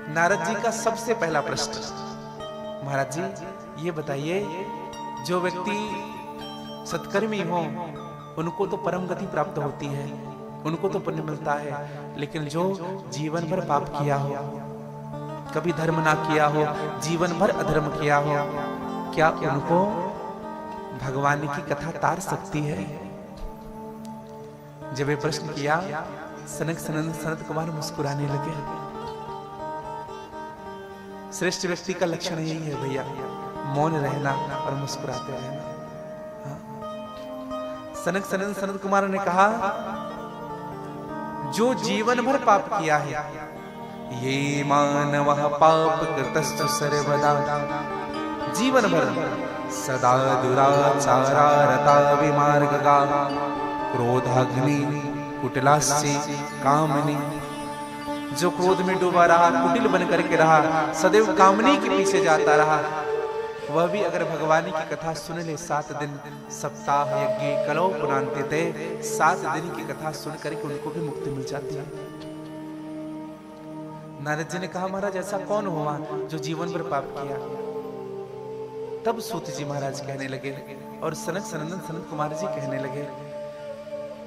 नारद जी का सबसे पहला प्रश्न, महाराज जी ये बताइए, जो व्यक्ति सत्कर्मी हो उनको तो परम गति प्राप्त होती है, उनको तो पुण्य मिलता है, लेकिन जो जीवन भर पाप किया हो, कभी धर्म ना किया हो, जीवन भर अधर्म किया हो, क्या उनको भगवान की कथा तार सकती है? जब ये प्रश्न किया, सनत कुमार मुस्कुराने लगे। श्रेष्ठ व्यक्ति का लक्षण यही है भैया, मौन रहना और मुस्कुराते रहना। सनत कुमार ने कहा, जो जीवन भर पाप किया है, ये मानव पाप कृतस्तु सर्वदा, जीवन भर सदा दुराचारा रता विमार्गगा, क्रोधाग्नि कुटिलास्य कामनी, जो क्रोध में डूबा रहा, कुटिल बन करके रहा, सदैव कामनी के पीछे जाता रहा, वह भी अगर भगवान की कथा सुन ले 7 दिन, सप्ताह यज्ञ कलौ पुनान्ते थे, 7 दिन की कथा सुन करके उनको भी मुक्ति मिल जाती है। नारद जी ने कहा, महाराज ऐसा कौन हुआ जो जीवन भर पाप किया? तब सूत जी महाराज कहने लगे और सनत कुमार जी कहने लगे,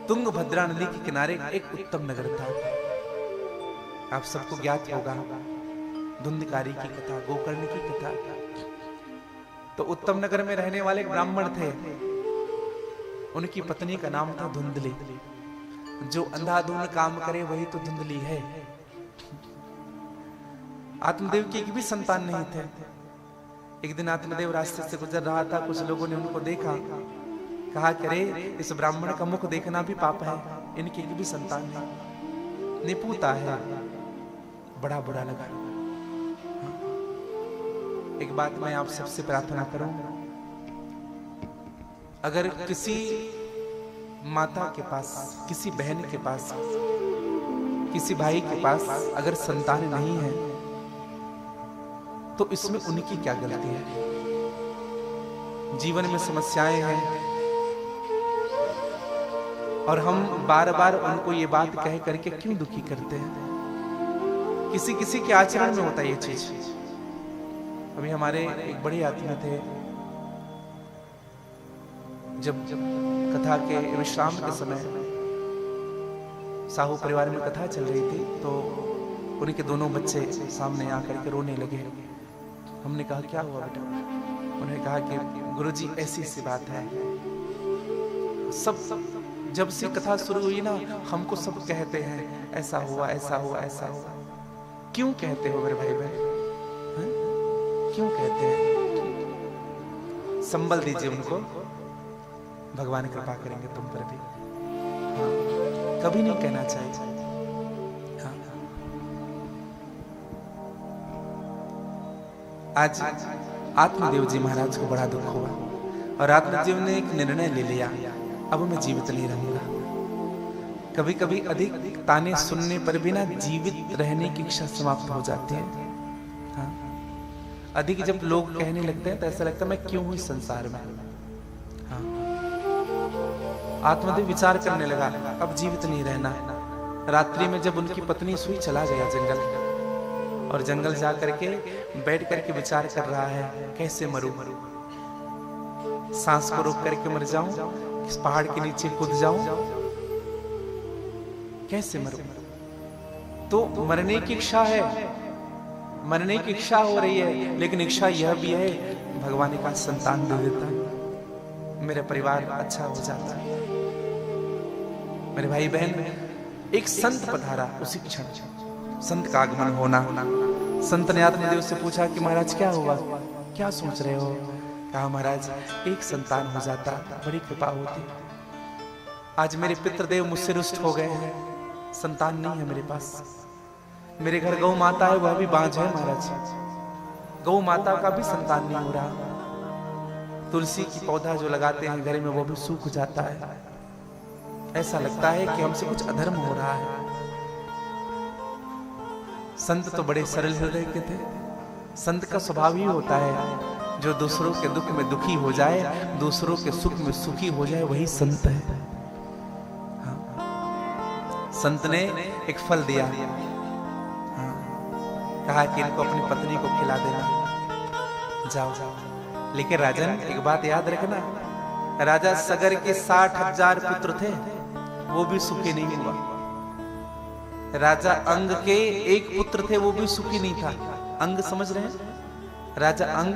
तुंगभद्रा नदी के किनारे एक उत्तम नगर था, आप सबको ज्ञात होगा, धुंधकारी की कथा, गोकर्ण की कथा। तो उत्तम नगर में रहने वाले एक ब्राह्मण थे, उनकी पत्नी का नाम था धुंधली। जो अंधाधुंध काम करे वही तो धुंधली है। आत्मदेव की एक भी संतान नहीं थे। एक दिन आत्मदेव रास्ते से गुजर रहा था, कुछ लोगों ने उनको देखा, कहा कि अरे इस ब्राह्मण का मुख देखना भी पाप है, इनकी एक भी संतान नहीं, निपुता है। बड़ा बुरा लगा। एक बात मैं आप सबसे प्रार्थना करूं, अगर किसी माता के पास, किसी बहन के पास, किसी भाई के पास अगर संतान नहीं है, तो इसमें उनकी क्या गलती है? जीवन में समस्याएं हैं और हम बार बार उनको ये बात कह करके क्यों दुखी करते हैं? किसी किसी के आचरण में होता है ये चीज। अभी हमारे एक बड़े आत्मा थे, जब कथा के विश्राम के समय साहू परिवार में कथा चल रही थी, तो उनके दोनों बच्चे सामने आकर के रोने लगे। हमने कहा क्या हुआ बेटा? उन्होंने कहा कि गुरुजी ऐसी सी बात है, सब जब से कथा शुरू हुई ना, हमको सब कहते हैं ऐसा हुआ, ऐसा हुआ, ऐसा हुआ। क्यों कहते हो मेरे भाई बहन? क्यों कहते हैं? संबल दीजिए उनको, भगवान कृपा करेंगे तुम पर भी। हाँ, कभी नहीं कहना चाहिए। हाँ। आज आत्मदेव जी महाराज को बड़ा दुख हुआ और आत्मदेव ने एक निर्णय ले लिया, अब मैं जीवित नहीं रहूंगा। कभी कभी अधिक ताने सुनने पर भी ना जीवित रहने की इच्छा समाप्त हो जाती है। हाँ। अधिक जब लोग कहने लगते हैं तो ऐसा लगता है मैं क्यों हूं इस संसार में। हाँ। आत्मदेव विचार करने लगा, अब जीवित नहीं रहना। रात्रि में जब उनकी पत्नी सोई, चला गया जंगल, और जंगल जा करके बैठ करके विचार कर रहा है कैसे मरूं, सांस को रोक करके मर जाऊं, इस पहाड़ के नीचे कूद जाऊं, कैसे मरूं? तो मरने की इच्छा है, मरने की इच्छा हो रही है, लेकिन इच्छा यह भी है भगवान का संतान दे देता, मेरा परिवार अच्छा हो जाता। मेरे भाई बहन, एक संत पधारा, उसी क्षण संत का आगमन होना। संत ने आत्मदेव से पूछा कि महाराज क्या हुआ, क्या सोच रहे हो? कहा महाराज एक संतान हो जाता बड़ी कृपा होती। आज मेरे पितृदेव मुझसे रुष्ट हो गए हैं, संतान नहीं है मेरे पास। मेरे घर गौ माता है, वह भी बांझ है महाराज, गौ माता का भी संतान नहीं हो रहा। तुलसी की पौधा जो लगाते हैं घर में वो भी सूख जाता है। ऐसा लगता है कि हमसे कुछ अधर्म हो रहा है। संत तो बड़े सरल हृदय के थे। संत का स्वभाव ही होता है जो दूसरों के दुख में दुखी हो जाए, दूसरों के सुख में सुखी हो जाए, वही संत है। हाँ। संत ने एक फल दिया। हाँ। कहा कि इनको अपनी पत्नी को खिला देना, जाओ जाओ। लेकिन राजन एक बात याद रखना, राजा सगर के 60,000 पुत्र थे, वो भी सुखी नहीं हुआ। राजा अंग के एक पुत्र थे, वो भी सुखी नहीं था। अंग समझ रहे हैं? राजा अंग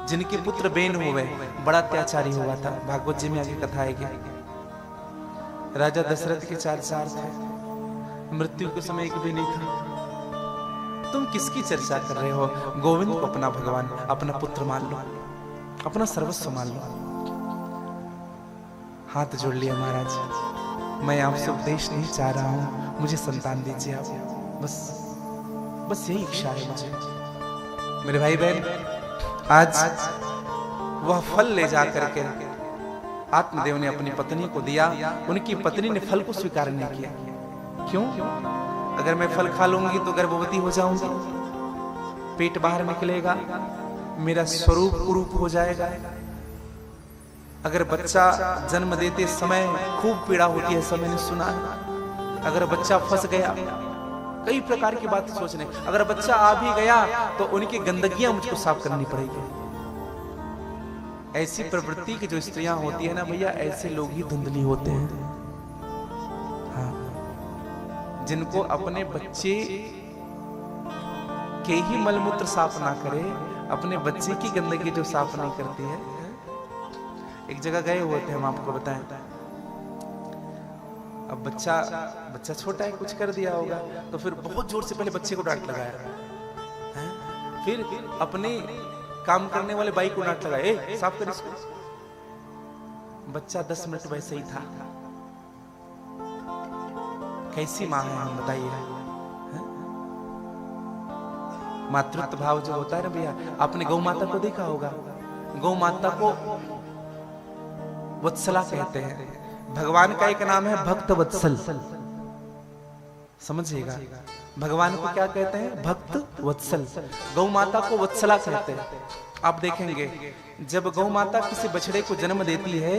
जिनके पुत्र बेन हुए, बड़ा अत्याचारी हुआ था। भागवत जी में आगे कथा आएगी। राजा दशरथ के 4 थे, मृत्यु के समय एक भी नहीं था। तुम किसकी चर्चा कर रहे हो? गोविंद को अपना भगवान, अपना पुत्र मान लो, अपना सर्वस्व मान लो। हाथ जोड़ लिया महाराज, मैं आपसे उपदेश नहीं चाह रहा हूं, मुझे संतान दीजिए आप, बस यही इच्छा है मुझे। मेरे भाई बहन, आज वह फल ले जा करके आत्मदेव ने अपनी पत्नी को दिया। उनकी पत्नी ने फल को स्वीकार नहीं किया। क्यों? अगर मैं फल खा लूंगी तो गर्भवती हो जाऊंगी, पेट बाहर निकलेगा, मेरा स्वरूप कुरूप हो जाएगा। अगर बच्चा जन्म देते समय खूब पीड़ा होती है, ऐसा मैंने सुना है। अगर बच्चा फंस गया, कई प्रकार की बात सोचने, अगर बच्चा आ भी गया तो उनकी गंदगियां मुझको साफ करनी पड़ेगी। ऐसी प्रवृत्ति की जो स्त्रियां होती है ना भैया, ऐसे लोग ही धुंधली होते हैं। हाँ, जिनको अपने बच्चे के ही मलमूत्र साफ ना करे, अपने बच्चे की गंदगी जो साफ नहीं करती है। एक जगह गए हुए थे हम, आपको बताएं। अब बच्चा छोटा है, कुछ कर दिया होगा, तो फिर बहुत जोर से पहले बच्चे को डांट लगाया, फिर अपने काम करने वाले बाई को डांट लगाया, ए साफ कर इसको। बच्चा 10 मिनट वैसे ही था। कैसी माँ है हम, बताइए। मातृत्व भाव जो होता है ना भैया, आपने गौ माता को देखा होगा। गौ माता को वत्सला कहते हैं। भगवान का एक नाम है भक्त वत्सल, समझिएगा। भगवान को क्या कहते हैं? भक्त वत्सल। गौ माता को वत्सला कहते हैं। आप देखेंगे जब गौ माता किसी बछड़े को जन्म देती है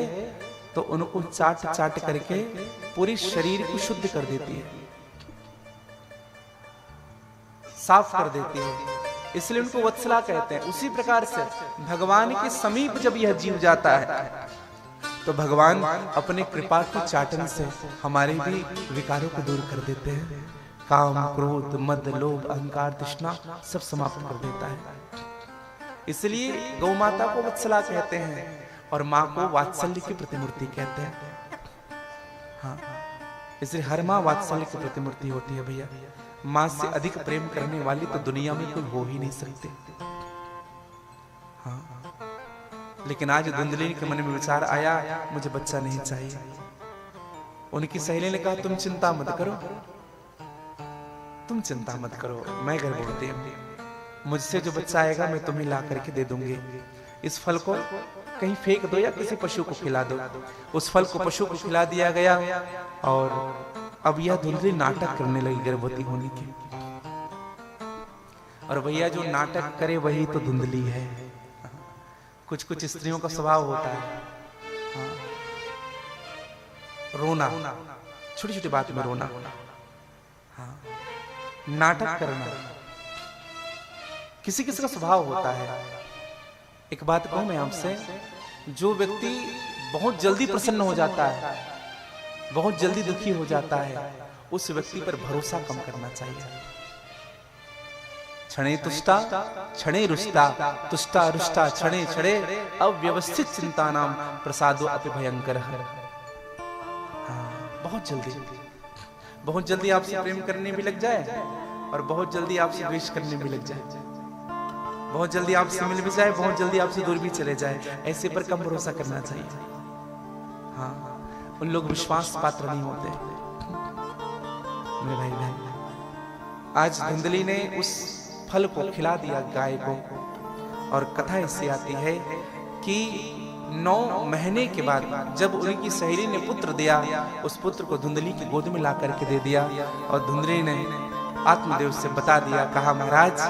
तो उनको चाट चाट करके पूरे शरीर को शुद्ध कर देती है, साफ कर देती है, इसलिए उनको वत्सला कहते हैं। उसी प्रकार से भगवान के समीप जब यह जीव जाता है तो भगवान अपने कृपा की चाटन से हमारे भी विकारों को दूर कर देते हैं। काम, क्रोध, मद, लोभ, अहंकार, तृष्णा सब समाप्त कर देता है। इसलिए गौ माता को वत्सला कहते हैं और माँ को वात्सल्य की प्रतिमूर्ति कहते हैं। हाँ, इसलिए हर माँ वात्सल्य की प्रतिमूर्ति होती है भैया। माँ से अधिक प्रेम करने वाली तो दुनिया में कोई हो ही नहीं सकते। हाँ, लेकिन आज धुंधली के मन में विचार आया, मुझे बच्चा नहीं चाहिए। उनकी सहेली ने कहा, तुम चिंता मत करो, तुम चिंता मत करो, मैं गर्भवती हूं, मुझसे जो बच्चा आएगा मैं तुम्हें ला करके दे दूंगी। इस फल को कहीं फेंक दो या किसी पशु को खिला दो। उस फल को पशु को खिला दिया गया और अब यह धुंधली नाटक करने लगी गर्भवती होने की। और भैया जो नाटक करे वही तो धुंधली है। कुछ कुछ स्त्रियों का स्वभाव होता है, हाँ, रोना, छोटी छोटी बात में रोना, हाँ, नाटक करना, किसी किसी का स्वभाव होता है। एक बात कहूं मैं आपसे, जो व्यक्ति बहुत जल्दी प्रसन्न हो जाता है, बहुत जल्दी दुखी हो जाता है, उस व्यक्ति पर भरोसा कम करना चाहिए। क्षणे तुष्टा क्षणे रुष्टा, तुष्टा रुष्टा क्षणे क्षणे, अव्यवस्थित चिंता नाम प्रसादो अति भयंकर है। बहुत जल्दी आपसे प्रेम करने भी लग जाए और बहुत जल्दी आपसे द्वेष करने भी लग जाए, बहुत जल्दी आपसे मिल भी जाए, बहुत जल्दी आपसे दूर भी चले जाए। ऐसे पर कम भरोसा करना चाहिए। हाँ, उन लोग विश्वास पात्र नहीं होते। मेरे भाई बहन, आज धुंधली ने उस फल को खिला दिया गाय को। और कथा इससे आती है कि 9 महीने के बाद जब उनकी सहेली ने पुत्र दिया, उस पुत्र को धुंधली की गोद में ला करके दे दिया। और धुंधली ने आत्मदेव से बता दिया, कहा महाराज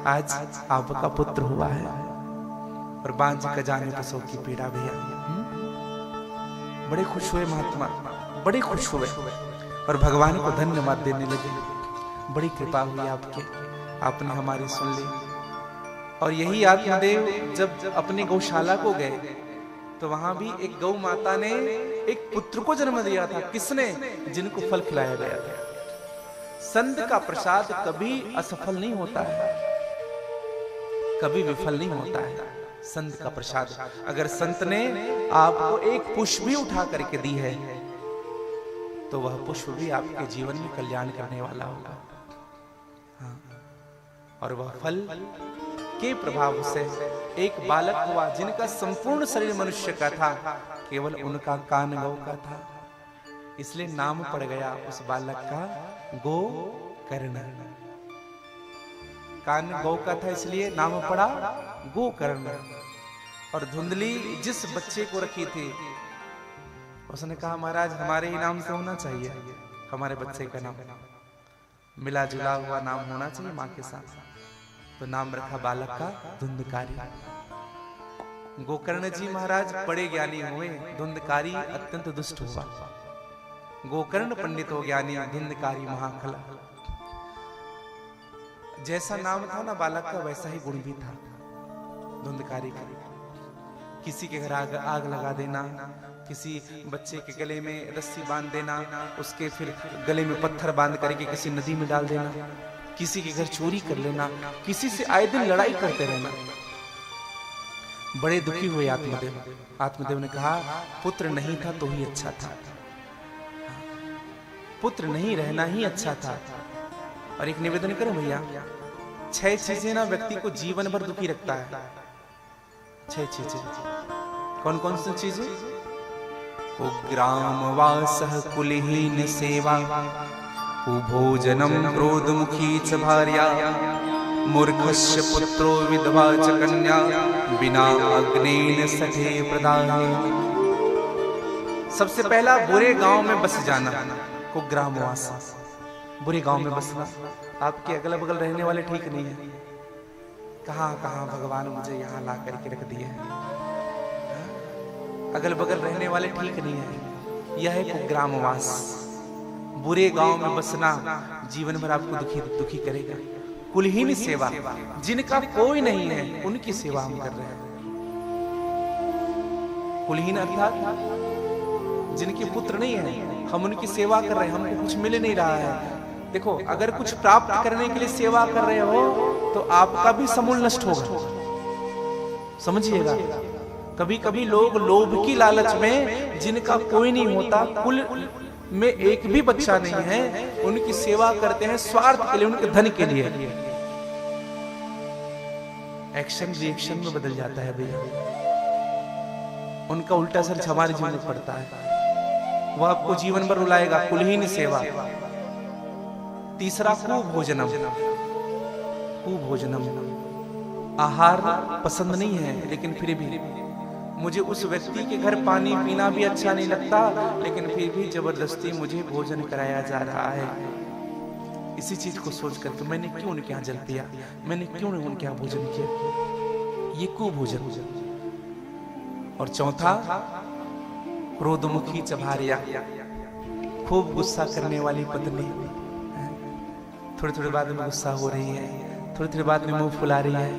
आज आपका पुत्र हुआ है। और बांझ का जाने प्रसव की पीड़ा भैया, बड़े खुश हुए महात्मा, बड़े खुश हुए और भगवान को धन्यवाद देने लगे। बड़ी कृपा हुई आपके, आपने हमारी सुन ली। और यही आत्मदेव जब अपनी गौशाला को गए तो वहां भी एक गौ माता ने एक पुत्र को जन्म दिया था। किसने? जिनको फल खिलाया गया था। संत का प्रसाद कभी असफल नहीं होता है, कभी विफल नहीं होता है। संत का प्रसाद, अगर संत ने आपको एक पुष्प भी उठा करके दी है तो वह पुष्प भी आपके जीवन में कल्याण करने वाला होगा। हाँ। और वह फल के प्रभाव से एक बालक हुआ जिनका संपूर्ण शरीर मनुष्य का था, केवल उनका कान गौ का था। इसलिए नाम पड़ गया उस बालक का गोकर्ण। कान गौ का था इसलिए नाम पड़ा गोकर्ण। और धुंधली जिस बच्चे को रखी थी उसने कहा महाराज हमारे ही नाम से होना चाहिए, हमारे बच्चे का नाम मिला जुला हुआ नाम होना चाहिए मां के साथ। तो नाम रखा बालक का धुंधकारी। गोकर्ण जी महाराज बड़े ज्ञानी हुए, धुंधकारी अत्यंत दुष्ट हुआ। गोकर्ण पंडित हो ज्ञानी, धुंधकारी महाखला। जैसा नाम था ना बालक का वैसा ही गुण भी था धुंधकारी का। किसी के घर आग लगा देना, किसी बच्चे के गले में रस्सी बांध देना, उसके फिर गले में पत्थर बांध करके किसी नदी में डाल देना, किसी के घर चोरी कर लेना, किसी से आए दिन लड़ाई करते रहना। बड़े दुखी हुए आत्मदेव। आत्मदेव ने कहा पुत्र नहीं था तो ही अच्छा था, पुत्र नहीं रहना ही अच्छा था। और एक निवेदन करूं भैया, 6 चीजें ना व्यक्ति को जीवन भर दुखी रखता है। 6 चीजें कौन कौन सी चीजें? कुग्राम वासः कुलहीन सेवा, कुभोजनम क्रोधमुखी च भार्या, मूर्खस्य पुत्रो विधवा च कन्या, बिना अग्नेन सखे प्रदाने। सबसे पहला बुरे गांव में बस जाना, कुग्राम वास, बुरे गांव में बसना। आपके अगल बगल रहने वाले ठीक नहीं है। कहां कहां भगवान मुझे यहां ला करके रख दिए हैं। अगल बगल रहने वाले ठीक नहीं है। यह है कुग्रामवास। बुरे गांव में बसना जीवन भर आपको दुखी करेगा। कुलहीन सेवा, जिनका कोई नहीं है उनकी सेवा हम कर रहे हैं। कुलहीन अर्थात जिनके पुत्र नहीं है, हम उनकी सेवा कर रहे हैं, हमको कुछ मिल नहीं रहा है। देखो, अगर कुछ प्राप्त करने के लिए सेवा कर रहे हो तो आपका भी समूल नष्ट होगा, समझिएगा। कभी कभी लोग लोभ की लालच में, जिनका कोई नहीं होता, कुल में एक भी बच्चा नहीं है, उनकी सेवा करते हैं स्वार्थ के लिए, उनके धन के लिए। एक्शन रिएक्शन में बदल जाता है भैया। उनका उल्टा असर हमारे जीवन में पड़ता है, वह आपको जीवन भर रुलाएगा। कुलहीन सेवा। तीसरा कुभोजनम। कुभोजनम, आहार पसंद नहीं है लेकिन फिर भी मुझे उस व्यक्ति के घर पानी पीना भी अच्छा नहीं लगता, लेकिन फिर भी जबरदस्ती मुझे भोजन कराया जा रहा है। इसी चीज को सोच करके मैंने क्यों उनके यहाँ जल पिया, मैंने क्यों उनके यहाँ भोजन किया, ये कुभोजन। और चौथा क्रोधमुखी चभारिया, खूब गुस्सा करने वाली पत्नी। थोड़ी थोड़ी बात में गुस्सा हो रही है, थोड़ी थोड़ी बात में मुंह फुला रही है,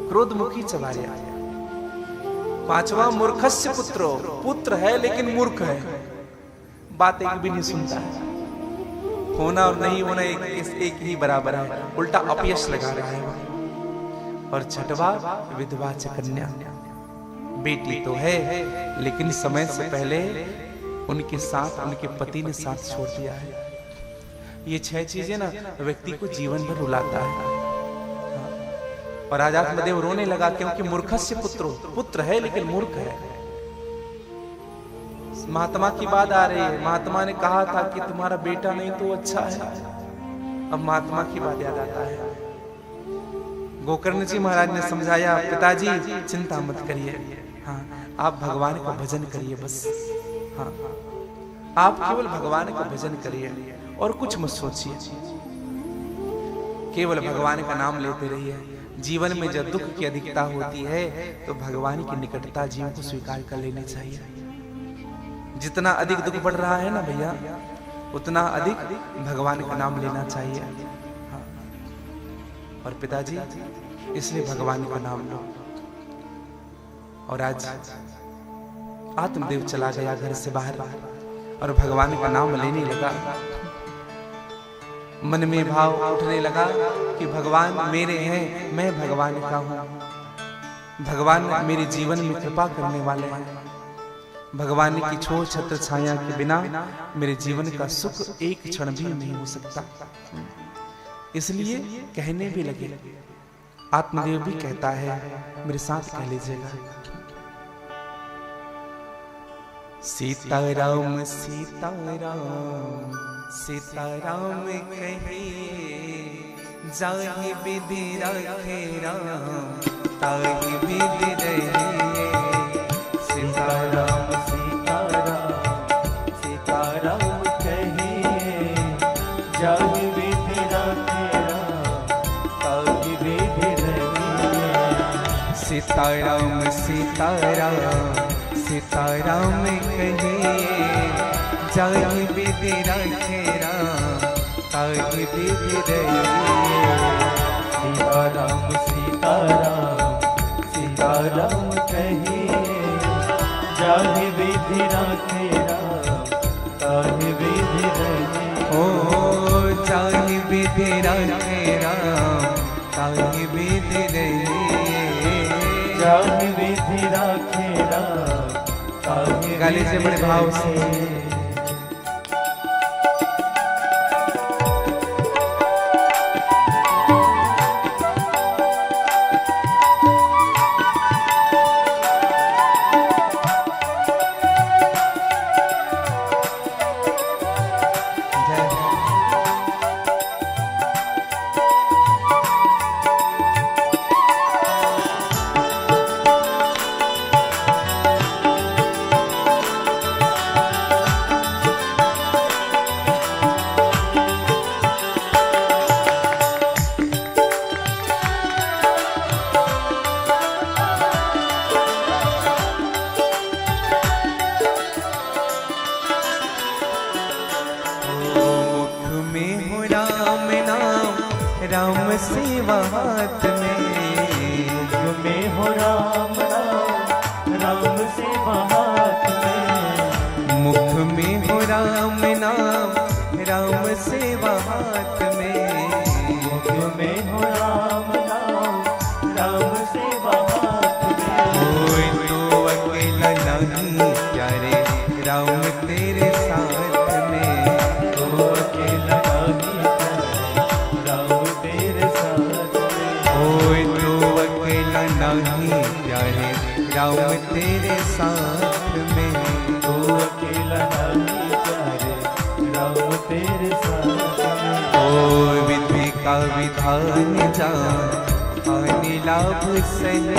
क्रोधमुखी चभारिया। पांचवा मूर्खस्य पुत्रो, पुत्र है लेकिन मूर्ख है, बात एक भी नहीं सुनता है। होना और नहीं होना एक ही बराबर है, उल्टा अपयश लगा रहा है। और छठवा विधवा च कन्या, बेटी तो है लेकिन समय से पहले उनके साथ उनके पति ने साथ छोड़ दिया है। ये 6 चीजें ना व्यक्ति को जीवन भर रुलाता है। और आज आत्मदेव रोने लगा क्योंकि मूर्खस्य पुत्रो, पुत्र है लेकिन मूर्ख है। महात्मा की बात आ रही है, महात्मा ने कहा था कि तुम्हारा बेटा नहीं तो अच्छा है। अब महात्मा की बात याद आता है। गोकर्ण जी महाराज ने समझाया, पिताजी चिंता मत करिए, हाँ आप भगवान का भजन करिए बस। हाँ आप केवल भगवान का भजन करिए और कुछ मत सोचिए, केवल भगवान का नाम लेते रहिए। जीवन में जब दुख की अधिकता होती है तो भगवान की निकटता जीवन को स्वीकार कर लेनी चाहिए। जितना अधिक दुख बढ़ रहा है ना भैया, उतना अधिक भगवान का नाम लेना चाहिए। हाँ। और पिताजी इसलिए भगवान का नाम लो। और आज आत्मदेव चला गया घर से बाहर और भगवान का नाम लेने लगा। मन में भाव उठने लगा कि भगवान मेरे हैं, मैं भगवान का हूं। भगवान मेरे जीवन में कृपा करने वाले हैं। भगवान की छोड़ छत्र छाया के बिना मेरे जीवन का सुख एक क्षण भी नहीं हो सकता। इसलिए कहने भी लगे, आत्मदेव भी कहता है, मेरे साथ कह लीजिएगा, सीताराम सीताराम सीताराम कहिए, जाहि विधि रखे राम ताहि विधि रहिए। सीताराम सीताराम सीताराम कहिए, जाहि विधि रखे राम ताहि विधि रहिए। सीताराम सीताराम सीताराम कहिए, जाहि विधि रखे राम ताहि विधि रहिए। सीताराम सीताराम सीताराम कहिए, जाहि विधि रखे राम ताहि विधि रहिए। ओ जाहि विधि रखे राम ताहि विधि रहिए। जाहि विधि रखे राम ताहि। गाली से बड़े भाव से राम सेवा हाथ में, मुख में हो राम नाम राम सेवा हाथ में। मुख में हो राम नाम राम सेवा हाथ में। मुख में हो राम नाम राम सेवा हाथ में। कोई तो अकेला नहीं प्यारे राम तेरे साथ में। तो अकेला नहीं नहीं प्यारे राम तेरे साथ में। तो अकेला नहीं प्यारे राम तेरे साथ में। ओ विधि का विधान जान हानि लाभ सही।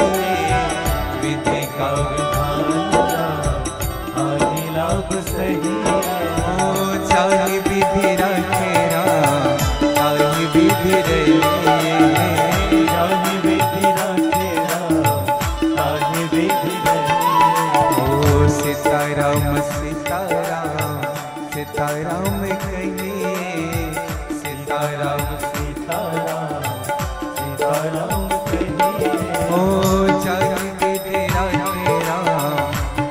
विधि का विधान जान हानि लाभ सही। ओ चाहे विधि रखे राम ताहि विधि रहिए। चाहे विधि रखे राम ताहि विधि रहिए। ओ सीताराम सीताराम सीताराम कहिए। सीताराम सीताराम सीताराम कहिए। ओ जाहि विधि रखे राम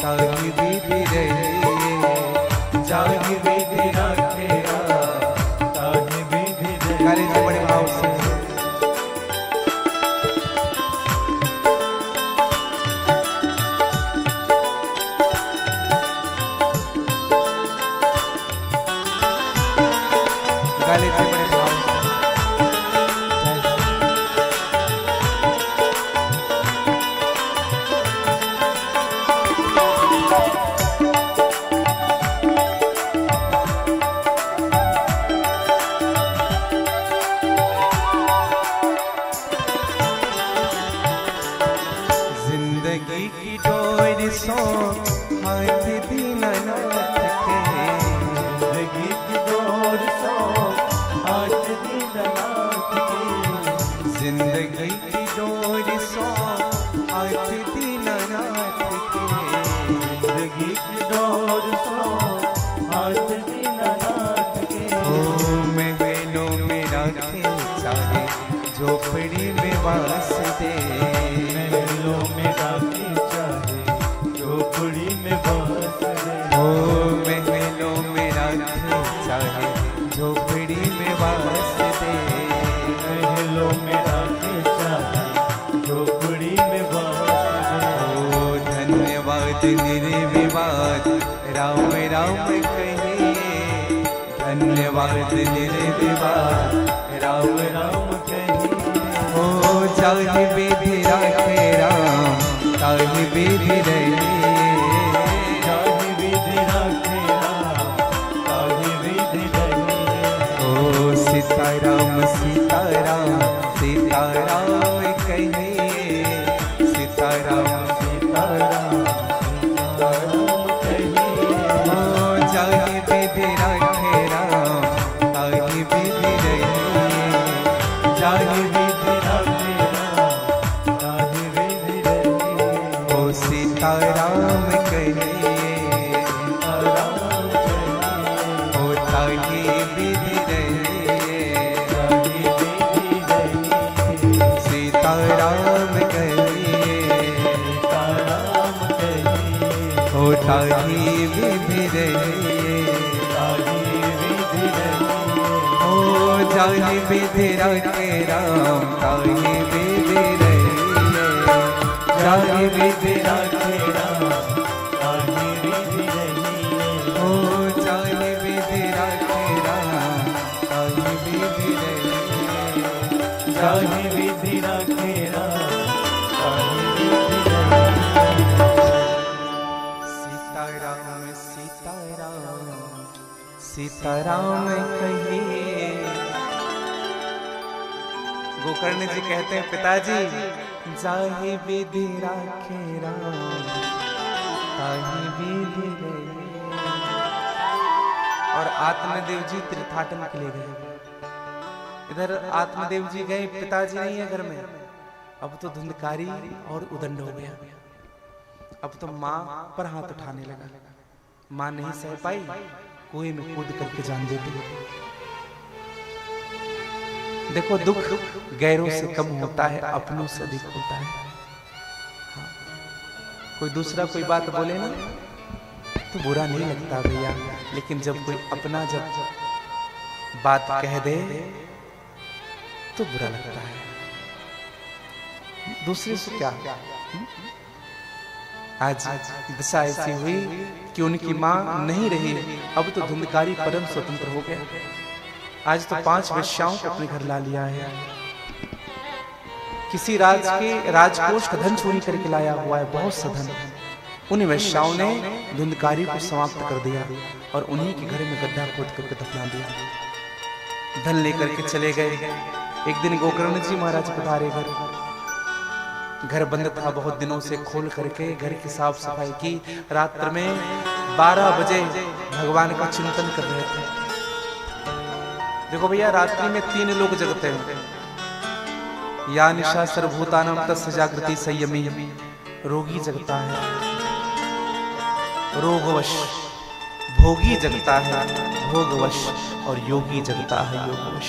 ताहि विधि रहिए। जाहि विधि रखे राम ताहि विधि रहिए। गाली से बड़े भाव से गाली से बड़े भाव जिंदगी की डोर सो हाथ दीनानाथ के। जिंदगी की डोर सो हाथ दीनानाथ के। जिंदगी की डोर सो हाथ दीनानाथ के। जिंदगी की डोर सो हाथ दीनानाथ के। ओ महलों में राखे चाहे झोपड़ी में वास दे। महलों में राखी चाहे झोपड़ी में वास दे। ओ महलों में राखी चाहे झोपड़ी में वास दे। महलों में राखी चाहे झोपड़ी में वास दे। ओ धन्यवाद निर्विवाद राम राम कहे। धन्यवाद निर्विवाद राम राम कहे। ओ जाहि विधि राखे राम ताहि विधि रहे। जाहि विधि राखे राम ताहि विधि रहे। ओ सीताराम सीताराम सीताराम कहे। सीताराम सीताराम सीताराम कहे। ओ जाहि विधि राखे राम ताहि विधि रहे। जाहि विधि राखे राम ताहि विधि रहे। ओ सीताराम कहे। सीताराम कहे। ओ ताहि विधि रहे। ताहि विधि रहे। सीताराम कहे। सीताराम कहे। ओ ताहि विधि रहे। ताहि विधि रहे। ओ जाहि विधि राखे राम ताहि विधि रहे। जाहि विधि राखे राम ताहि विधि रहे। ओ जाहि विधि राखे राम ताहि विधि रहे। जाहि विधि राखे राम ताहि विधि रहे। सीताराम सीताराम सीताराम कहिए। गोकर्ण जी कहते हैं पिताजी जाहि विधि राखे राम ताहि विधि रहे। और आत्मदेव जी तीर्थाटन के लिए गए। इधर आत्मदेव जी गए, पिताजी नहीं है घर में। अब तो धुंधकारी और उदंड हो गया। अब तो माँ पर हाथ उठाने लगा। माँ नहीं सह पाई, कुएं में कूद करके जान दे दी। देखो दुख गैरों से कम होता है, अपनों से अधिक होता है। हाँ। कोई दूसरा कोई बात बोले ना तो बुरा नहीं लगता भैया, लेकिन जब कोई अपना जब बात कह दे तो बुरा लगता है। दूसरे से क्या? आज दशा ऐसी हुई कि उनकी मां नहीं रही। अब तो धुंधकारी परम स्वतंत्र हो गया। आज तो 5 वेश्याओं को अपने घर ला लिया है। किसी राज के राजकोष का धन चोरी करके लाया हुआ है, बहुत सा धन। उन वेश्याओं ने धुंधकारी को समाप्त कर दिया और उन्हीं के घर में गड्ढा खोद करके दफना दिया। धन लेकर के चले गए। एक दिन गोकर्ण जी महाराज पधारे घर। घर बंद था बहुत दिनों से। खोल करके घर की साफ सफाई की। रात्र में 12 बजे भगवान का चिंतन कर रहे थे। देखो भैया, रात्रि में 3 लोग जगते हैं। या निशा सर्वभूतानां तस्य जागृति संयमी। रोगी जगता है रोगवश, भोगी जगता है भोगवश, और योगी जगता है योगवश।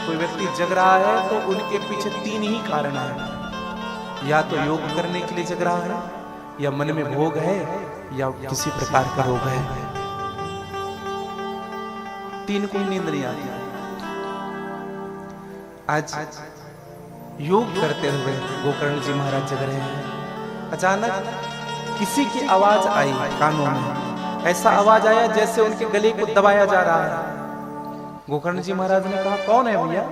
कोई व्यक्ति जग रहा है तो उनके पीछे 3 ही कारण है। या तो योग करने के लिए जग रहा है, या मन में भोग है, या किसी प्रकार का रोग है। 3 को नींद नहीं आती। आज योग करते हुए गोकर्ण जी महाराज जग रहे हैं। अचानक किसी की आवाज आई कानों में। ऐसा आवाज आया जैसे उनके गले को दबाया जा रहा है। गोकर्ण जी महाराज ने कहा, कौन है भैया?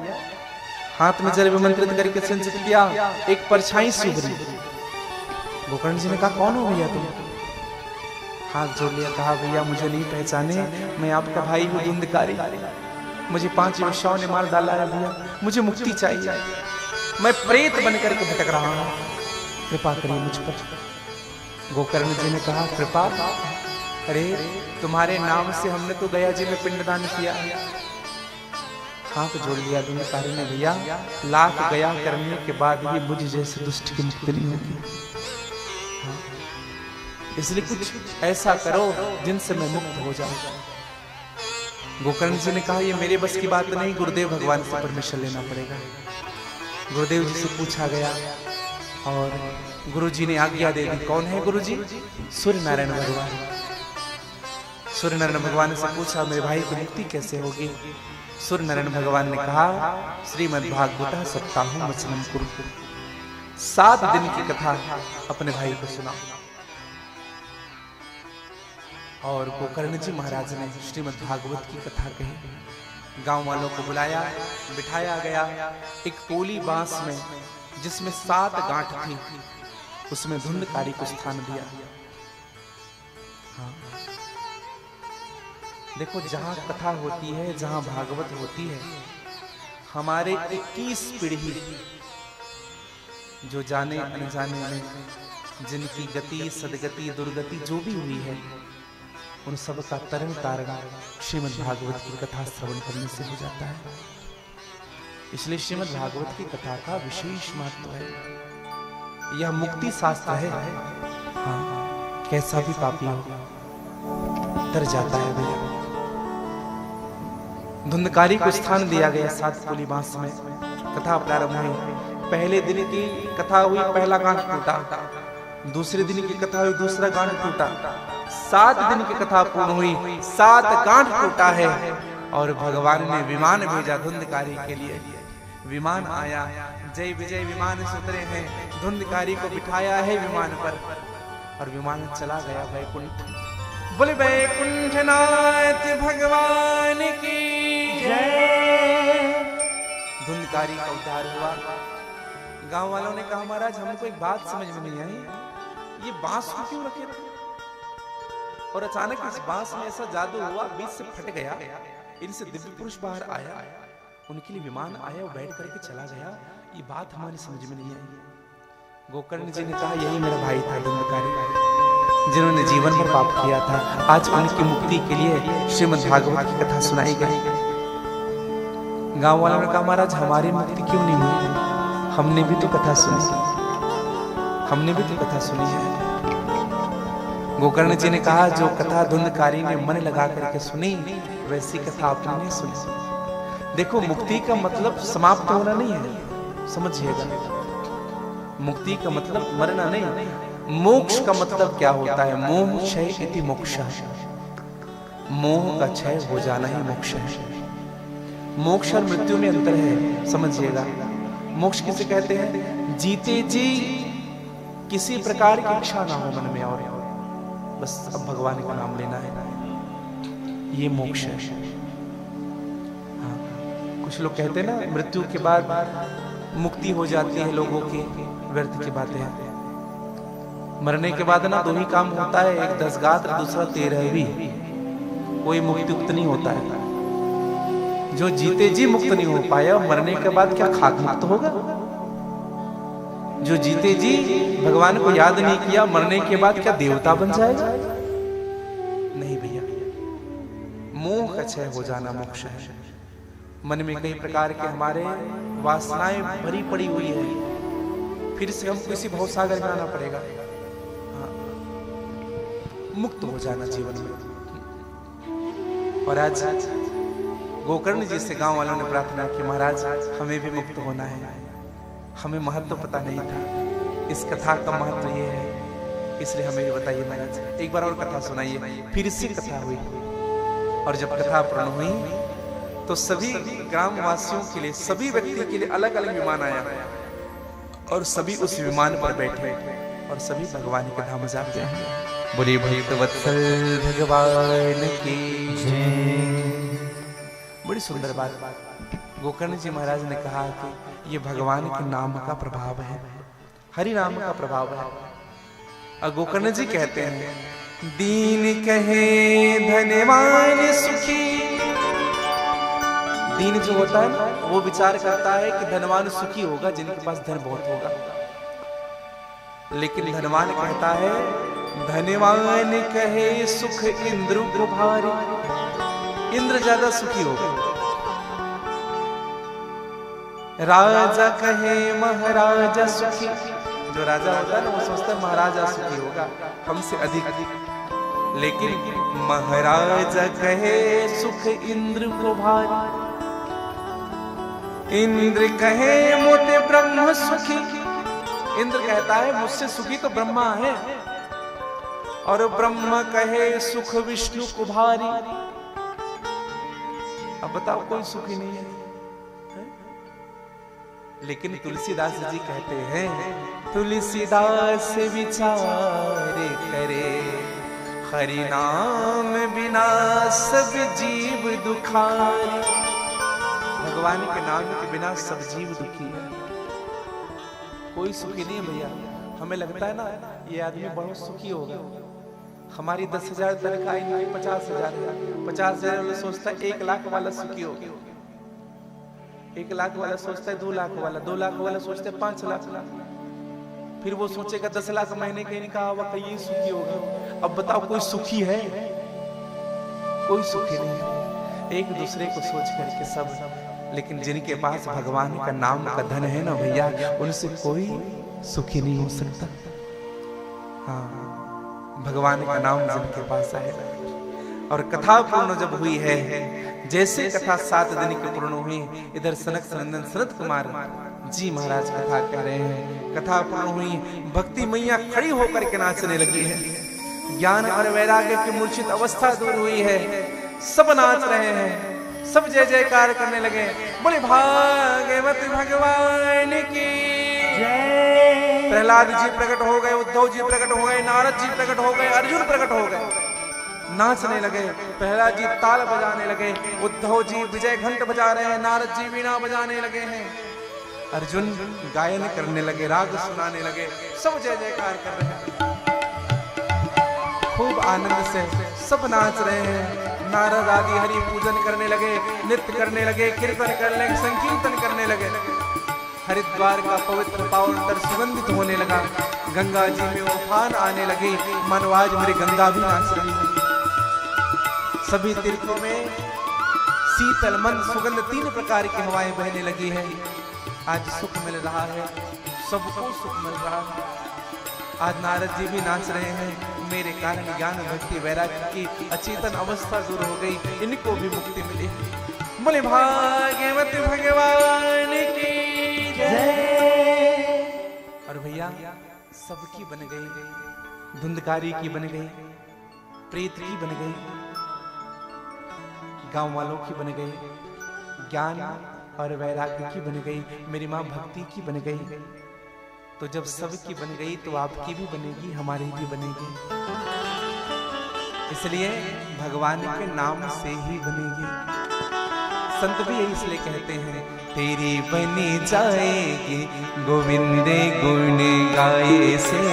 हाथ में जल विमंत्रित करके संचित किया। एक परछाई सी उभरी। गोकर्ण जी ने कहा, कौन हो भैया तुम? हाथ जोड़ लिया, कहा, भैया मुझे नहीं पहचाने, मैं आपका भाई हूँ धुंधकारी। मुझे 5 वेश्याओं ने मार डाला है भैया, मुझे मुक्ति चाहिए। मैं प्रेत बनकर के भटक रहा हूँ, कृपा करिए मुझ पर। गोकर्ण जी ने कहा, कृपा? अरे तुम्हारे नाम से हमने तो गया जी में पिंडदान किया। हाथ जोड़ लिया धुंधकारी ने, भैया लाख गया करने के बाद भी मुझ जैसे दुष्ट की मुक्ति नहीं होगी। इसलिए कुछ ऐसा करो जिनसे मैं मुक्त हो जाऊं। गोकर्ण जी ने कहा ये मेरे बस की बात नहीं, गुरुदेव भगवान से परमिशन लेना पड़ेगा। गुरुदेव जी से पूछा गया और गुरु जी ने आज्ञा दे दी। कौन है गुरु जी? सूर्य नारायण भगवान। सूर्य नारायण भगवान से पूछा मेरे भाई की मुक्ति कैसे होगी? सूर्य नारायण भगवान ने कहा श्रीमद् भागवत सप्ताहु वचनम कुरु, 7 दिन की कथा अपने भाई को सुनाओ। और गोकर्ण जी महाराज ने श्रीमद् भागवत की कथा कही। गांव वालों को बुलाया, बिठाया गया एक पोली बांस में जिसमें 7 गांठ थी, उसमें धुंधकारी को स्थान दिया। हाँ। देखो जहां कथा होती है, जहां भागवत होती है, हमारे 21 पीढ़ी जो जाने अनजाने में जिनकी गति सदगति दुर्गति जो भी हुई है, उन सब का तरण तारण श्रीमद् भागवत की कथा श्रवण करने से हो जाता है। इसलिए श्रीमद् भागवत की कथा का विशेष महत्व है। यह मुक्ति शास्त्र है। हाँ, कैसा भी पापी हो तर जाता है भैया। धुंधकारी को स्थान दिया गया 7 पोली बांस में। कथा प्रारंभ हुई। पहले दिन की कथा हुई, पहला गांठ टूटा। दूसरे दिन की कथा हुई, दूसरा गांठ टूटा। 7 दिन की कथा पूर्ण हुई, 7 गांठ टूटा है। और भगवान ने विमान भेजा धुंधकारी के लिए। विमान आया, जय विजय विमान से उतरे हैं, धुंधकारी को बिठाया है विमान पर और विमान चला गया वैकुंठ। बोले वैकुंठनाथ भगवान की जय। धुंधकारी का उद्धार हुआ। गांव वालों ने कहा महाराज हमको एक बात समझ में नहीं आई, ये बांस को क्यों रखे थे? और अचानक इस बांस में ऐसा जादू हुआ, बीच से फट गया। इनसे दिव्य पुरुष बाहर आया, उनके लिए विमान आया और बैठ करके चला गया। ये बात हमारी समझ में नहीं आई। गोकर्ण जी ने कहा यही मेरा भाई था धुंधकारी, जिन्होंने जीवन में पाप किया था। आज उनकी मुक्ति के लिए श्रीमद् भागवत की कथा सुनाई गई। गांव वालों ने कहा महाराज हमारी मुक्ति क्यों नहीं हुई? हमने भी तो कथा सुनी, हमने भी तो कथा सुनी है। गोकर्ण जी ने कहा जो कथा धुंधकारी ने मन लगा करके सुनी, वैसी कथा आपने नहीं सुनी। देखो मुक्ति का मतलब समाप्त होना नहीं है, समझिएगा। मुक्ति का मतलब मरना नहीं। मोक्ष का मतलब क्या होता है? मोह क्षय इति मोक्षः। मोह का क्षय हो जाना ही मोक्ष है। मोक्ष और मृत्यु में अंतर है, समझिएगा। मोक्ष किसे कहते हैं? जीते जी किसी प्रकार की इच्छा ना हो मन में और बस अब भगवान का नाम लेना है, ये मोक्ष है। हाँ, कुछ लोग कहते हैं ना मृत्यु के बाद मुक्ति हो जाती है लोगों की, व्यर्थ की बातें हैं। मरने के बाद ना 2 ही काम होता है, एक 10 गात्र, दूसरा 13वीं। कोई मुक्ति उक्त नहीं होता है। जो जीते जी मुक्त नहीं हो पाया, मरने के बाद क्या खाक मुक्त होगा? जो जीते जी भगवान को याद नहीं किया, मरने के बाद क्या देवता बन जाएगा? नहीं भैया, मोह का क्षय हो जाना मोक्ष है। मन में कई प्रकार के हमारे वासनाएं भरी पड़ी हुई है, फिर से हमको इसी भवसागर में आना पड़ेगा। मुक्त हो जाना जीवन में। और आज गोकर्ण जी से गांव वालों ने प्रार्थना की महाराज हमें भी मुक्त होना है। हमें महत्व पता नहीं था, इस कथा का महत्व ये है, इसलिए हमें भी बताइए महाराज। एक बार और कथा सुनाइए। फिर से कथा हुई और जब कथा पूर्ण हुई तो सभी ग्रामवासियों के लिए, सभी व्यक्ति के लिए अलग अलग विमान आया और सभी उस विमान पर बैठे और सभी भगवान के धाम जा गए। बोले भक्तवत्सल भगवान की जय। बड़ी सुंदर बात। गोकर्ण जी महाराज ने कहा कि ये भगवान के नाम का प्रभाव है, हरि नाम का प्रभाव है। और गोकर्ण जी कहते हैं दीन कहे धनवान सुखी। दीन जो होता है ना, वो विचार करता है कि धनवान सुखी होगा जिनके पास धन बहुत होगा, लेकिन धनवान कहता है धनवान कहे सुख इंद्र को भारी। इंद्र ज्यादा सुखी होगा। राजा कहे महाराजा सुखी। जो राजा होता है ना वो सोचता है महाराजा सुखी होगा, हमसे अधिक। लेकिन महाराजा कहे सुख इंद्र को भारी। इंद्र कहे मोते ब्रह्म सुखी। इंद्र कहता है मुझसे सुखी तो ब्रह्मा है, और ब्रह्म कहे सुख विष्णु को भारी। अब बताओ कोई सुखी नहीं है? लेकिन तुलसीदास जी कहते हैं तुलसीदास विचार करे, हरि नाम बिना सब जीव दुखारी। भगवान के नाम के बिना सब जीव दुखी है, कोई सुखी नहीं है भैया। हमें लगता है ना ये आदमी बहुत सुखी होगा, हमारी 10,000 तनख्वाह नहीं 50,000 है। 50,000 वाला सोचता है 1 लाख वाला सुखी होगा, 1 लाख वाला सोचता है 2 लाख वाला, 2 लाख वाला सोचता है 5 लाख, फिर वो सोचेगा 10 लाख महीने के इनका हुआ ये सुखी होगा। अब बताओ कोई सुखी है? कोई सुखी नहीं है, एक दूसरे को सोच करके सब। लेकिन जिनके पास भगवान का नाम का धन है ना भैया, उनसे कोई सुखी नहीं हो सकता। हाँ, भगवान का नाम जिनके पास है। और कथा पूर्ण जब हुई है, जैसे कथा 7 दिन की पूर्ण हुई, इधर सनक सनंदन सनत कुमार जी महाराज कथा कह रहे हैं। कथा पूर्ण हुई, भक्ति मैया खड़ी होकर के नाचने लगी है। ज्ञान और वैराग्य की मूर्छित अवस्था दूर हुई है, सब नाच रहे हैं, सब जय जयकार करने लगे। बोले भागवत भगवान की जय। प्रहलाद जी प्रकट हो गए, उद्धव जी प्रकट हो गए, नारद जी प्रकट हो गए, अर्जुन प्रकट हो गए, नाचने लगे। प्रहलाद जी ताल बजाने लगे, उद्धव जी विजय घंट बजा रहे हैं, नारद जी वीणा बजाने लगे हैं, अर्जुन गायन करने लगे, राग सुनाने लगे, सब जय जयकार कर रहे हैं। खूब आनंद से सब नाच रहे हैं। नारद आदि हरि पूजन करने लगे, नृत्य करने लगे, कीर्तन करने लगे, संकीर्तन करने लगे। हरिद्वार का पवित्र पावन तर सुगंधित होने लगा, गंगा जी में उफान आने लगी, मानो आज मेरी गंगा भी नाच रही है। सभी तीर्थों में शीतल मंद सुगंध 3 प्रकार की हवाएं बहने लगी है। आज सुख मिल रहा है, सबको सुख मिल रहा है। आज नारद जी भी नाच रहे हैं, मेरे कारण ज्ञान भक्ति वैराग्य की अचेतन अवस्था दूर हो गई, इनको भी मुक्ति मिली। बोले भागवत भगवान की जय। और भैया सबकी बन गई, धुंधकारी की बन गई, प्रेत की बन गई, गांव वालों की बन गई, ज्ञान और वैराग्य की बन गई, मेरी माँ भक्ति की बन गई। तो जब सबकी बन गई तो आपकी भी बनेगी, हमारी भी बनेगी। इसलिए भगवान के नाम से ही बनेगी। संत भी इसलिए कहते हैं तेरी बनी जाएगी गोविंदे गुण गाए से,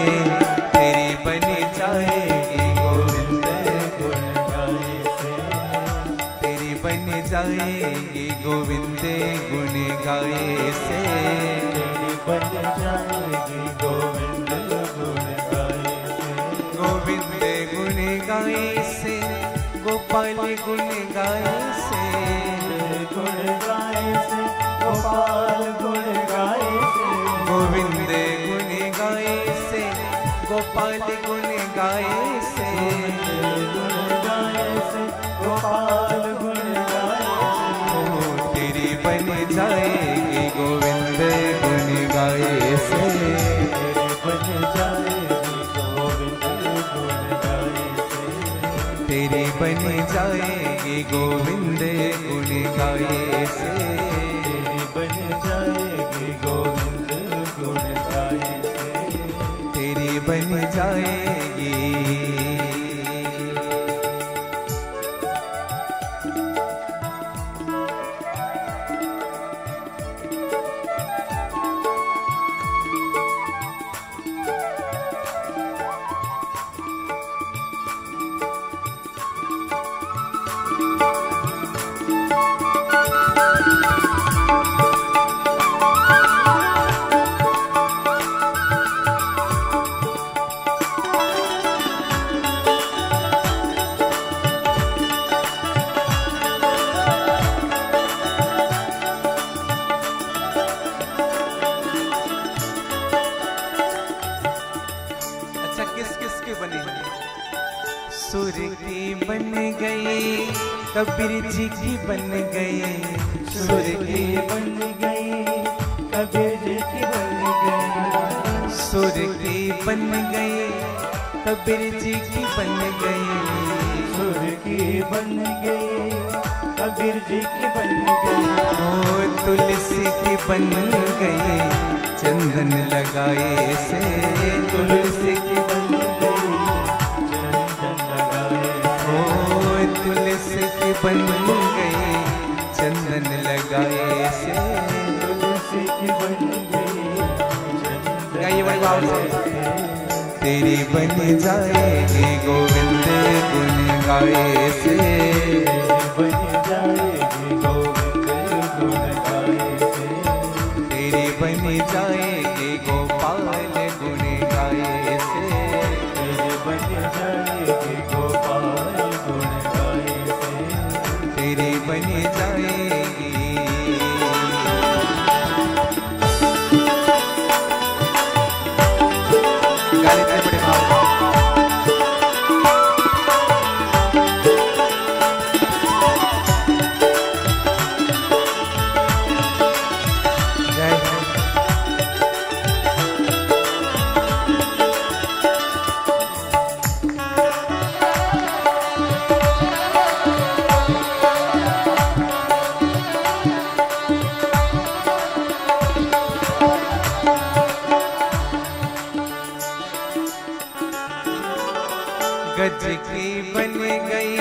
तेरी बनी जाएगी गोविंदे गुण गाए से, तेरी बनी जाएगी गोविंदे गुण गाए से, बन जाएगी गोविंद गुण गाए से, गोविंद गुण गाए से, गोपाल गुण गाए से, गुण गाए से, गोपाल गुण गाए से, गोविंद गुण गाए से, गोपाल गुण गाए से, गुण गाए से, गोपाल गुण गाए से, तेरी बन जाएगी गोविंद गुण गाए से, बन जाएगी गोविंद गुण गाए से, तेरी बन जाएगी गोविंद गुण गाए से, बन जाएगी गोविंद गुण गाए से, तेरी बन जाएगी। की बन गई, कबीर जी की बन गई, सुर की बन गई, कबीर जी की बन गई, सुर की बन गई, कबीर जी की बन गई, सुर की बन गई, कबीर जी की बन गई, ओ तुलसी की बन गई, चंदन लगाए से, तुलसी की बन गई, चंदन लगाए, ओ तुलसी की बन गई, चंदन लगाए से, तुलसी की बन गई, गाइए बड़े भाव से। तेरी बन जाएगी गोविंद गुण गाए से, बन जाएगी गोविंद गुण गाए से, तेरी बन जाएगी गोपाल गुण गाए से, तेरी बन जाएगी गोपाल गुण गाए से, तेरी बन जाएगी। गाने से बड़े भाव जय जय। गज की बन गई,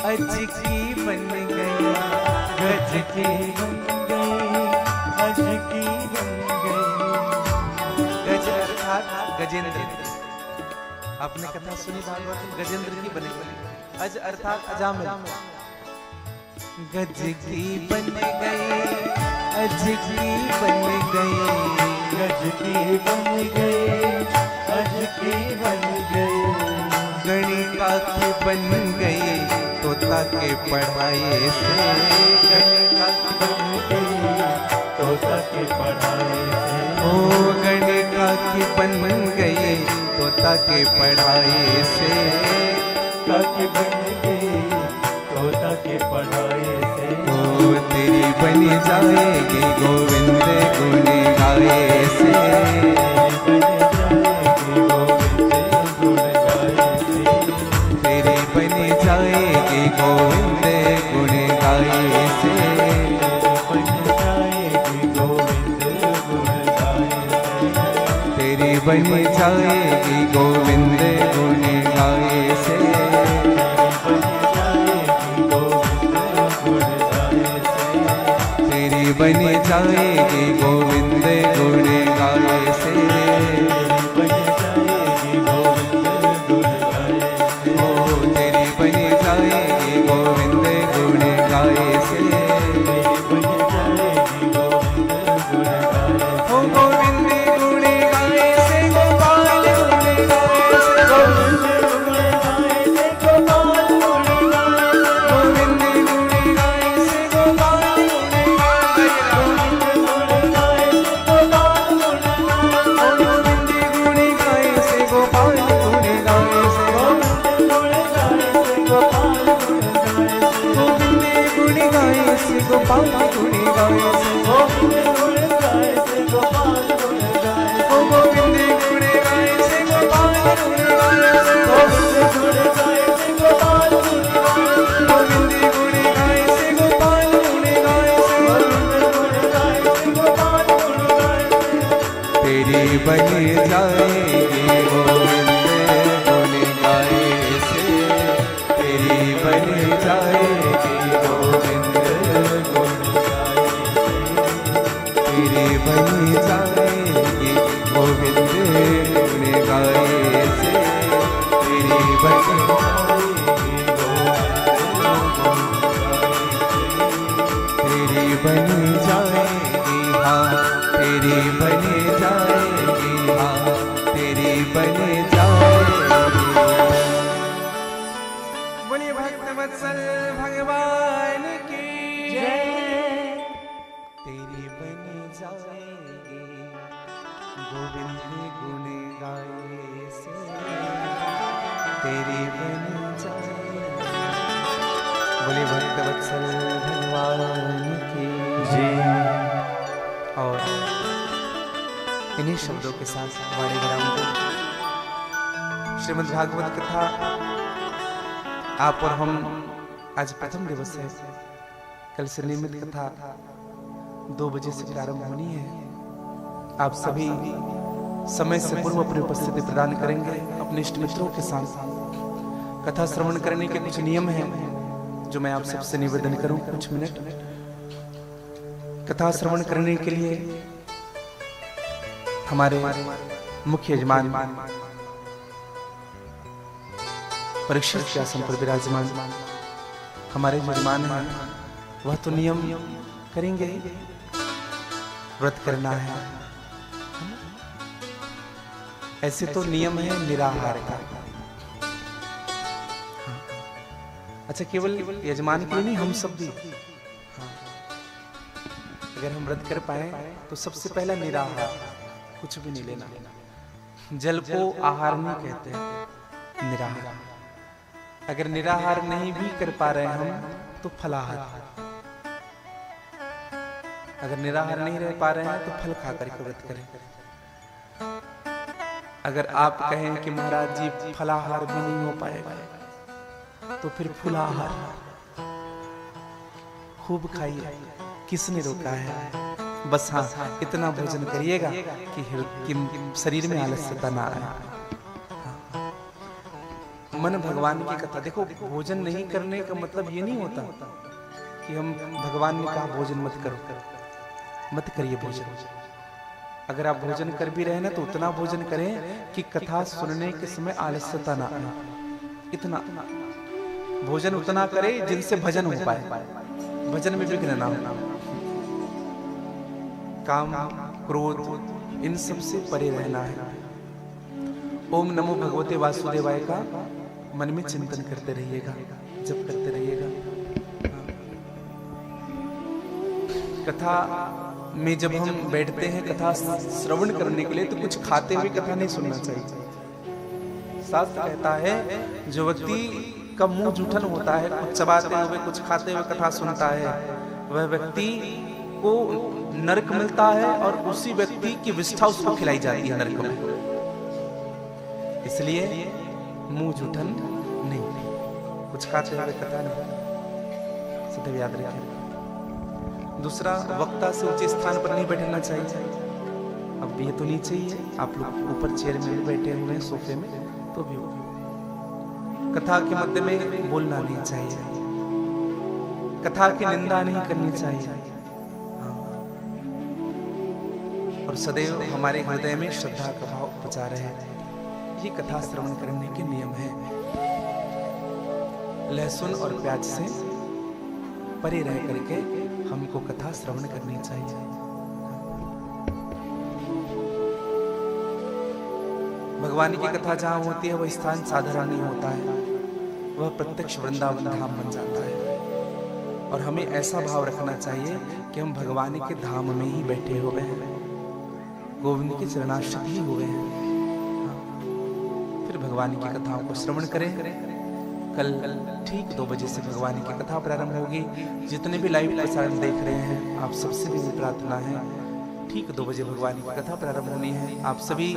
अज की बन गई, गज की बन गई, आज की बन गई, गज अर्थात गजेंद्र। आपने कथा सुनी भागवत में, गजेंद्र की बन गई, अज अर्थात अजामिल। गज की बन गई, अज की बन गई, गज की बन गई, आज की बन गई, गणिका की बन गई, तोता के पढ़ाई से, गणिका की बन गई, तोता के पढ़ाई से, ओ गणिका की बन गई, तोता के पढ़ाई से, काकी बन गई, तोता के पढ़ाई से, ओ तेरी बन जाएगी गोविंद गुण गाए से, तेरी बन जाएगी गोविंद गुण गाए से, तेरी बन जाएगी गोविंद गुण गाए से, तेरी बन जाएगी गोविंद गुण गाए से, तेरी बन जाएगी गोविंद गुण गाए से, बन जाएगी गोविंद गुण गाए से, ओ तेरी बन जाएगी गोविंद गुण गाए से, बन जाएगी गोविंद गुण गाए से, ओ गोविंद गुण गाए से, गोपाल गुण गाए से, गोविंद गुण गाए से, गोपाल गुण गाए से, गोविंद गुण गाए से, गोपाल गुण गाए से, गोविंद गुण गाए से, गोपाल गुण गाए से, गोविंद गुण गाए से, गोपाल गुण गाए से, गोविंद गुण गाए से, गोपाल गुण गाए से, गोविंद गुण गाए से, गोपाल गुण गाए से, गोविंद गुण गाए से, गोपाल गुण गाए से, गोविंद गुण गाए से, गोपाल गुण गाए से, गोविंद गुण गाए से, गोपाल गुण गाए से, गोविंद गुण गाए से, गोपाल गुण गाए से, तेरी बन जाएगी गोविंद गुण गाए से, तेरी बन जाएगी गोविंद गुण गाए से, तेरी बन जाएगी गोविंद गुण गाए से, तेरी बन जाएगी गोविंद गुण गाए से, तेरी बन जाएगी, हाँ तेरी बन जाएगी, हाँ तेरी बन जाएगी। बोलिए भक्त वत्सल भगवान की जय। तेरी बन जाएगी गोविंद गुण गाए से, तेरी बन जाए। बोले भक्त वत्सल भगवान की जय। और इन्हीं शब्दों के साथ वाणी विराम को श्रीमद् भागवत कथा आप और हम आज प्रथम दिवस है, कल से नियमित कथा 2 बजे से प्रारंभ होनी है। आप सभी समय से पूर्व अपनी उपस्थिति प्रदान करेंगे अपने इष्ट मित्रों के साथ। कथा श्रवण करने के कुछ नियम हैं जो मैं आप सबसे निवेदन करूं। कुछ मिनट कथा श्रवण करने के लिए हमारे मुख्य यजमान परीक्षित के आसन पर विराजमान हमारे यजमान हैं, वह तो नियम करेंगे। व्रत करना है, ऐसे तो नियम है निराहार का। अच्छा, केवल यजमान के लिए नहीं, हम सब भी अगर हम व्रत कर पाए तो सबसे पहला निराहार, कुछ भी नहीं लेना। जल को आहार नहीं कहते हैं, निराहार। अगर निराहार नहीं भी कर पा रहे हम तो फलाहार। अगर निराहार नहीं रह पा रहे हैं तो फल खा करके व्रत करें। अगर आप कहें कि महाराज जी फलाहार भी नहीं हो पाएगा तो फिर फुलाहार खूब खाइए, किसने रोका है। बस हाँ, इतना भोजन करिएगा कि शरीर में आलस्यता ना आए। मन भगवान की कथा। देखो, भोजन नहीं करने का मतलब ये नहीं होता कि हम भगवान ने कहा भोजन मत करो, मत करिए भोजन। अगर आप भोजन कर भी रहे ना तो उतना भोजन करें कि कथा सुनने के समय आलस्यता ना आए। इतना भोजन उतना करे जिनसे भजन हो पाए, भजन में विघ्न ना हो। काम, क्रोध, इन सब से परे रहना है। ओम नमो भगवते वासुदेवाय का मन में चिंतन करते रहिएगा, जप करते रहिएगा। कथा में जब हम बैठते हैं कथा श्रवण करने के लिए तो कुछ खाते हुए कथा नहीं सुनना चाहिए। शास्त्र कहता है जो व्यक्ति का मुंह जूठन होता है, कुछ चबाते हुए कुछ खाते हुए कथा सुनता है, वह व्यक्ति को नरक मिलता है और उसी व्यक्ति की विष्ठा उसको खिलाई जाती है नरक में। इसलिए मुंह जूठन नहीं, कुछ खाते हुए कथा नहीं, सदैव याद रखें। दूसरा, वक्ता से ऊंचे स्थान पर नहीं बैठना चाहिए। अब ये तो नीचे ही है, आप लोग ऊपर चेयर में बैठे हुए हैं, सोफे में, तो भी कथा के मध्य में बोलना नहीं चाहिए, कथा की निंदा नहीं करनी चाहिए। और सदैव हमारे हृदय में श्रद्धा का भाव बचा रहे, ये कथा श्रवण करने के नियम है। लहसुन और प्याज से परे रह करके हमको कथा श्रवण करनी चाहिए। भगवान की कथा जहां होती है वह स्थान साधारण नहीं होता है, वह प्रत्यक्ष वृंदावन धाम बन जाता है। और हमें ऐसा भाव रखना चाहिए कि हम भगवान के धाम में ही बैठे हुए हैं, गोविंद के चरणाश्रित ही हुए हैं। फिर भगवान की कथाओं को श्रवण करें। कल ठीक 2 बजे से भगवान की कथा प्रारंभ होगी। जितने भी लाइव प्रसारण देख रहे हैं, आप सबसे भी प्रार्थना है, ठीक 2 बजे भगवान की कथा प्रारंभ होनी है। आप सभी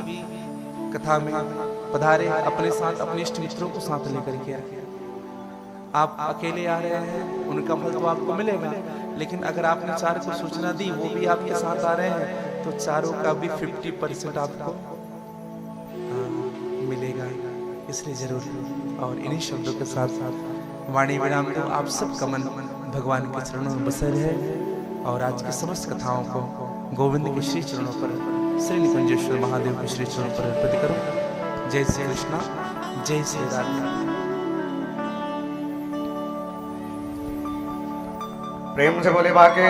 कथा में पधारे, अपने साथ अपने इष्ट मित्रों को साथ लेकर के। आप अकेले आ रहे हैं, उनका फल तो आपको मिलेगा, लेकिन अगर आपने 4 को सूचना दी, वो भी आपके साथ आ रहे हैं, तो चारों का भी 50% आपको मिलेगा। इसलिए जरूर, और इन्हीं शब्दों के साथ साथ वाणी विराम दो। आप सबका मन भगवान के चरणों में बसर है और आज की समस्त कथाओं को गोविंद के श्री चरणों पर, श्री निकुंजेश्वर महादेव के श्री चरणों पर अर्पित करो। जय श्री कृष्णा, जय श्री राधे। प्रेम से बोले बाके